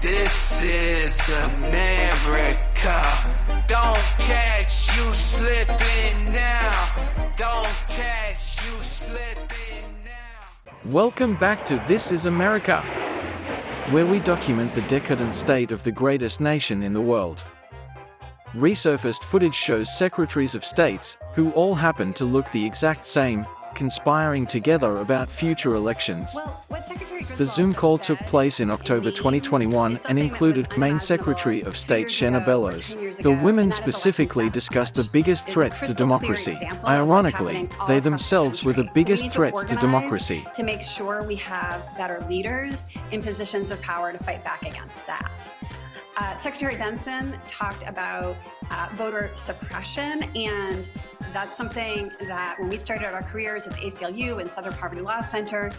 This is America. Don't catch you slipping now. Don't catch you slipping now. Welcome back to This is America, where we document the decadent state of the greatest nation in the world. Resurfaced footage shows secretaries of states, who all happen to look the exact same, conspiring together about future elections. The Zoom call took place in October 2021 and included Maine Secretary of State Shenna Bellows. The women specifically discussed the biggest threats to democracy. Ironically, they themselves were the biggest threats to democracy. To make sure we have better leaders in positions of power to fight back against that. Secretary Benson talked about voter suppression, and that's something that when we started our careers at the ACLU and Southern Poverty Law Center,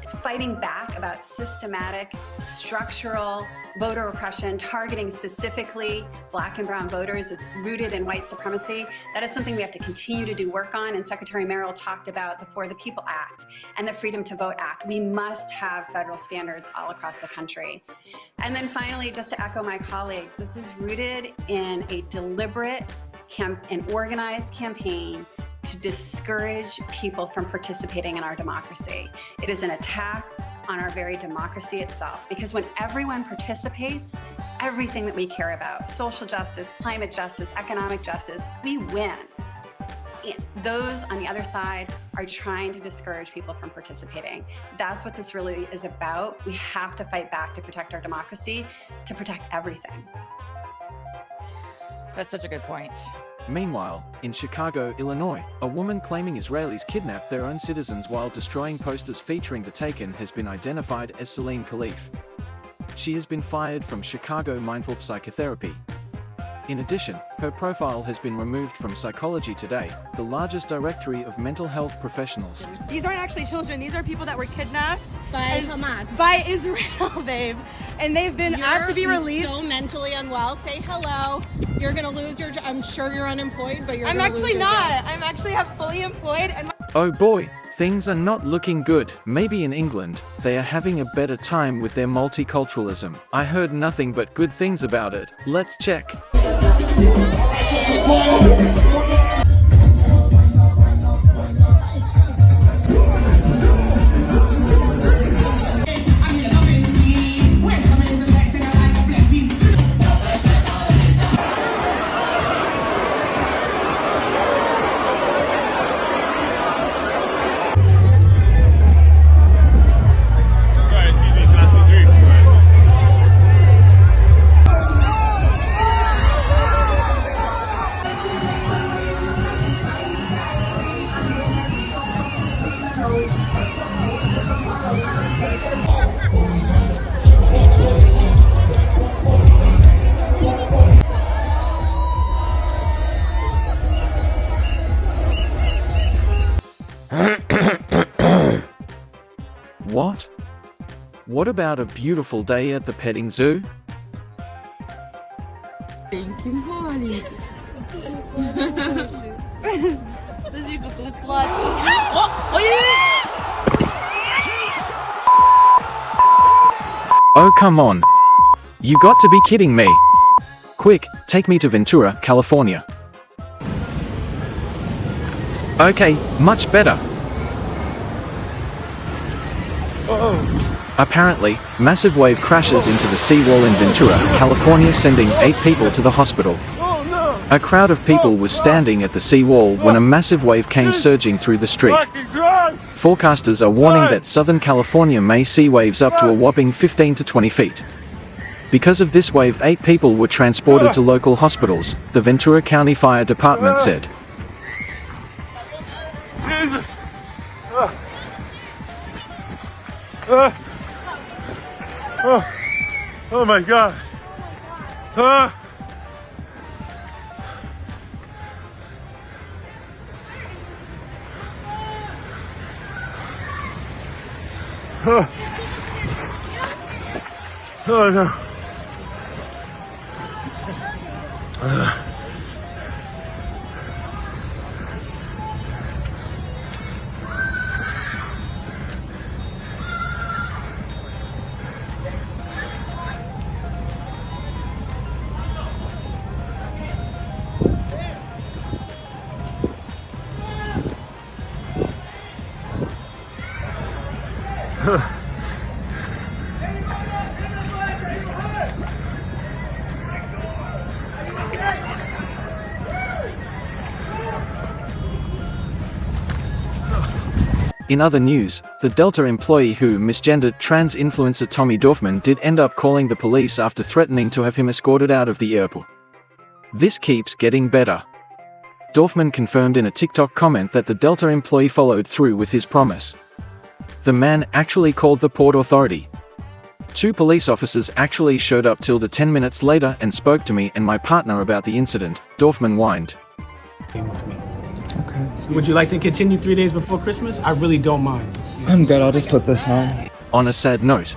it's fighting back about systematic, structural voter oppression, targeting specifically Black and brown voters. It's rooted in white supremacy. That is something we have to continue to do work on, and Secretary Merrill talked about the For the People Act and the Freedom to Vote Act. We must have federal standards all across the country. And then finally, just to echo my colleagues, this is rooted in a deliberate and organized campaign to discourage people from participating in our democracy. It is an attack on our very democracy itself, because when everyone participates, everything that we care about, social justice, climate justice, economic justice, we win. Those on the other side are trying to discourage people from participating. That's what this really is about. We have to fight back to protect our democracy, to protect everything. That's such a good point. Meanwhile, in Chicago, Illinois, a woman claiming Israelis kidnapped their own citizens while destroying posters featuring the taken has been identified as Celine Khalif. She has been fired from Chicago Mindful Psychotherapy. In addition, her profile has been removed from Psychology Today, the largest directory of mental health professionals. These aren't actually children, these are people that were kidnapped by Hamas. By Israel, babe. And they've been asked to be released. So mentally unwell. Say hello. You're gonna lose your job. I'm sure you're unemployed, but I'm actually not. I'm actually fully employed. And oh boy, things are not looking good. Maybe in England, they are having a better time with their multiculturalism. I heard nothing but good things about it. Let's check. What? What about a beautiful day at the petting zoo? Thank you, Molly. Oh come on. You got to be kidding me. Quick, take me to Ventura, California. Okay, much better. Apparently, massive wave crashes into the seawall in Ventura, California, sending 8 people to the hospital. A crowd of people was standing at the seawall when a massive wave came surging through the street. Forecasters are warning that Southern California may see waves up to a whopping 15 to 20 feet. Because of this wave, 8 people were transported to local hospitals, the Ventura County Fire Department said. Oh my God. Oh no. In other news, the Delta employee who misgendered trans influencer Tommy Dorfman did end up calling the police after threatening to have him escorted out of the airport. This keeps getting better. Dorfman confirmed in a TikTok comment that the Delta employee followed through with his promise. The man actually called the port authority. 2 police officers actually showed up 10 minutes later and spoke to me and my partner about the incident, Dorfman whined. With me. Okay. Would you like to continue 3 days before Christmas? I really don't mind. I'm good, I'll just put this on. On a sad note,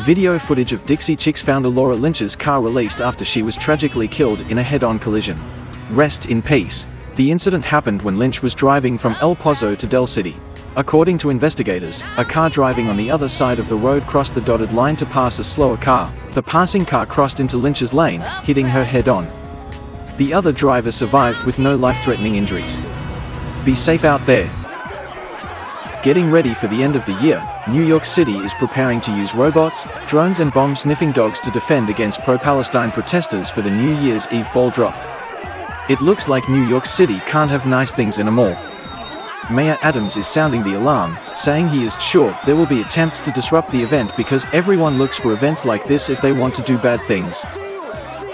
video footage of Dixie Chicks founder Laura Lynch's car released after she was tragically killed in a head-on collision. Rest in peace. The incident happened when Lynch was driving from El Pozo to Del City. According to investigators, a car driving on the other side of the road crossed the dotted line to pass a slower car. The passing car crossed into Lynch's lane, hitting her head-on. The other driver survived with no life-threatening injuries. Be safe out there. Getting ready for the end of the year, New York City is preparing to use robots, drones and bomb-sniffing dogs to defend against pro-Palestine protesters for the New Year's Eve ball drop. It looks like New York City can't have nice things in a mall. Mayor Adams is sounding the alarm, saying he is sure there will be attempts to disrupt the event because everyone looks for events like this if they want to do bad things.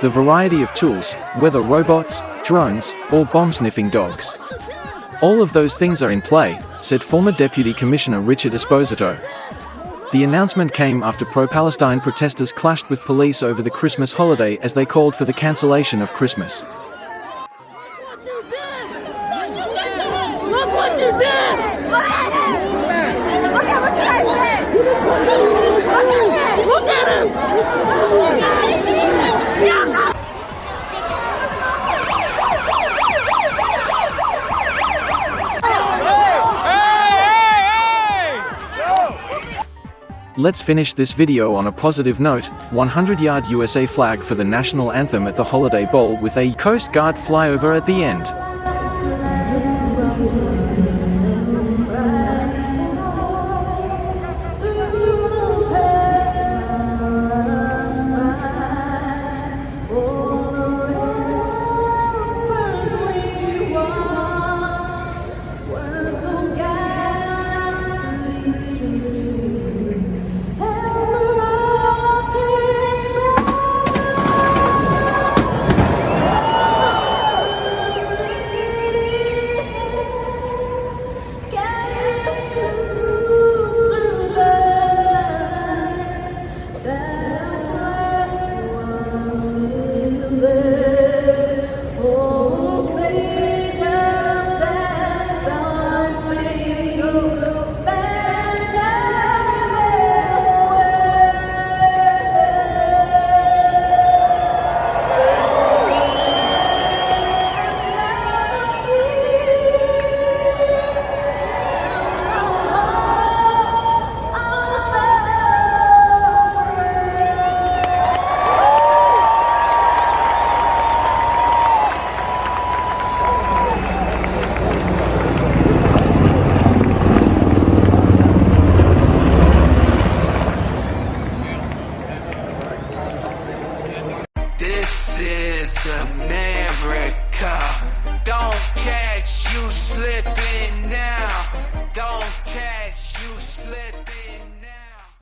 The variety of tools, whether robots, drones, or bomb-sniffing dogs. All of those things are in play, said former Deputy Commissioner Richard Esposito. The announcement came after pro-Palestine protesters clashed with police over the Christmas holiday as they called for the cancellation of Christmas. Look what you did! Look at him! Look at what you guys did! Look at him! Look at him! Let's finish this video on a positive note. 100-yard USA flag for the national anthem at the Holiday Bowl with a Coast Guard flyover at the end. This is America.